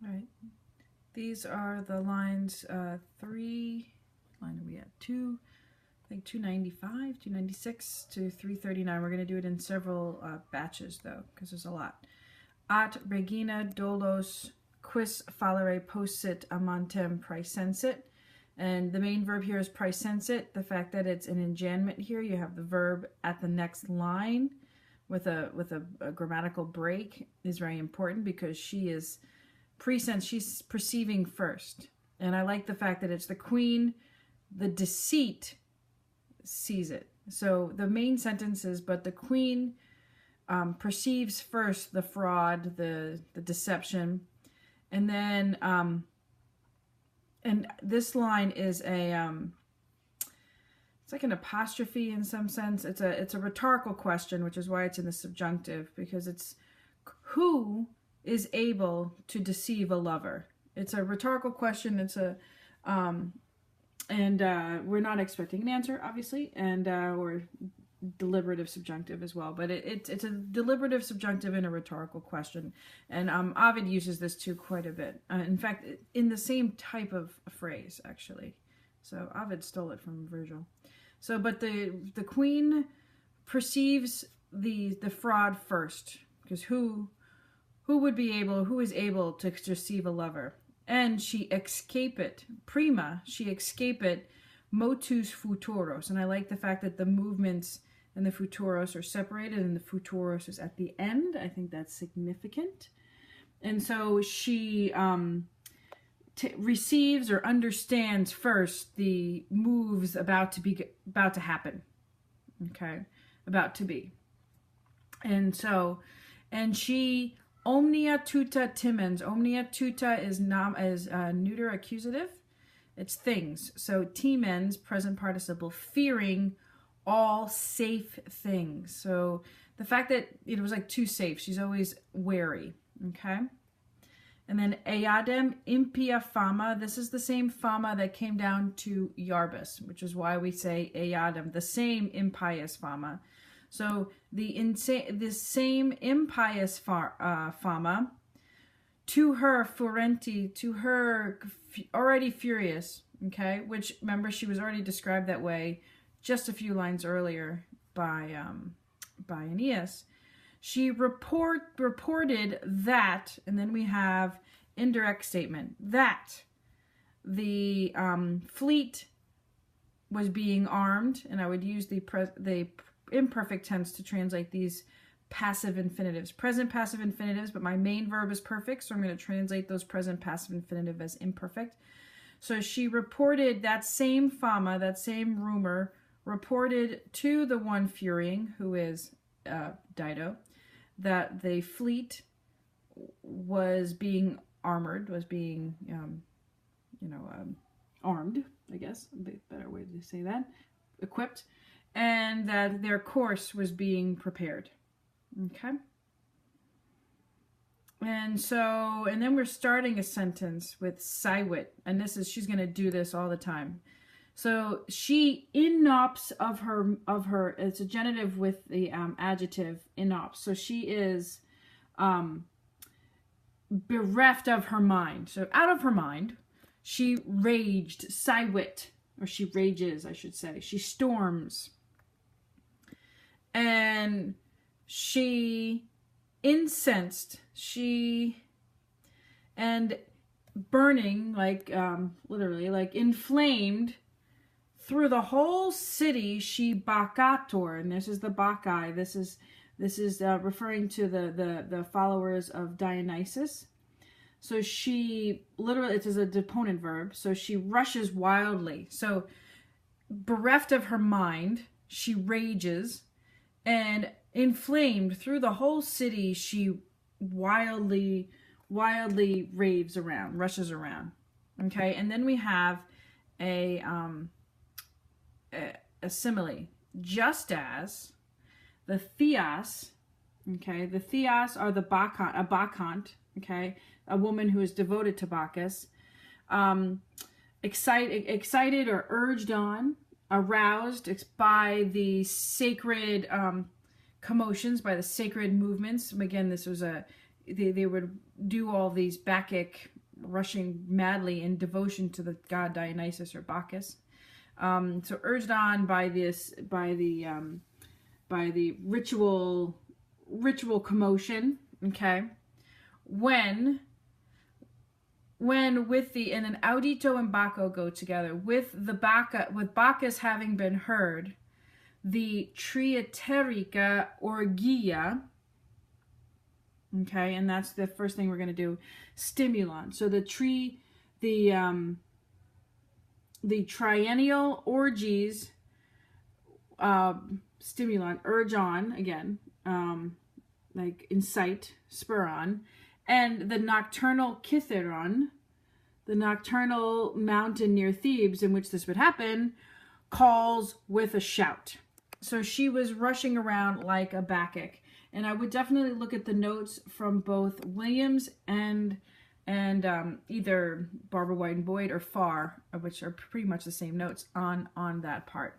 Right. These are the lines line are we at? 295, 296 to 339. We're going to do it in several batches though, because there's a lot. At regina dolos quis fallere possit amantem praesensit. And the main verb here is praesensit. The fact that it's an enjambment here, you have the verb at the next line with a grammatical break is very important, because she is presens, she's perceiving first. And I like the fact that it's the queen, the deceit sees it. So the main sentence is, but the queen perceives first the fraud, the deception, and then and this line is a it's like an apostrophe in some sense. It's a rhetorical question, which is why it's in the subjunctive, because it's who is able to deceive a lover. It's a rhetorical question. It's a we're not expecting an answer, obviously, and we're deliberative subjunctive as well, but it's a deliberative subjunctive in a rhetorical question, and Ovid uses this too quite a bit. In fact, in the same type of phrase, actually. So Ovid stole it from Virgil. So, but the queen perceives the fraud first, because who is able to deceive a lover, and she escape it prima, she escape it motus futuros. And I like the fact that the movements and the futuros are separated, and the futuros is at the end. I think that's significant. And so she receives or understands first the moves about to happen. Okay, about to be. And so, and she omnia tuta timens. Omnia tuta is neuter accusative. It's things. So timens, present participle, fearing all safe things. So the fact that it was like too safe, she's always wary. Okay. And then eadem impia fama. This is the same fama that came down to Iarbas, which is why we say eadem, the same impious fama. So the same impious fama, to her furenti, to her already furious, okay, which, remember, she was already described that way just a few lines earlier by Aeneid. She reported that, and then we have indirect statement, that the fleet was being armed, and I would use the imperfect tense to translate these passive infinitives. Present passive infinitives, but my main verb is perfect, so I'm going to translate those present passive infinitive as imperfect. So she reported that same fama, that same rumor, reported to the one furying, who is Dido, that the fleet was being armored, was being, armed, I guess, a better way to say that, equipped, and that their course was being prepared. Okay? And so, and then we're starting a sentence with Siwit, and she's going to do this all the time. So she inops of her, it's a genitive with the adjective inops. So she is bereft of her mind. So out of her mind, she raged, Siwit, or she rages, I should say. She storms. And she incensed, and burning, like literally, like inflamed, through the whole city, she bakator, and this is the Bacchae. This is referring to the followers of Dionysus. So she literally, it is a deponent verb. So she rushes wildly. So bereft of her mind, she rages, and inflamed through the whole city, she wildly raves around, rushes around. Okay, and then we have a simile. Just as the Theos, okay, the Theos are the Bacchant, a Bacchant, okay, a woman who is devoted to Bacchus, excited or urged on, aroused by the sacred commotions, by the sacred movements. Again, this was they would do all these Bacchic, rushing madly in devotion to the god Dionysus or Bacchus. So urged on by the ritual commotion, okay, when with the, and then Audito and Baccho go together with Bacchus having been heard, the Triaterica Orgia, okay, and that's the first thing we're going to do, stimulant. So the triennial orgies, stimulant, urge on, again, like incite, spur on, and the nocturnal Kithaeron, the nocturnal mountain near Thebes in which this would happen, calls with a shout. So she was rushing around like a Bacchic. And I would definitely look at the notes from both Williams and either Barbara White and Boyd or Farr, which are pretty much the same notes on that part.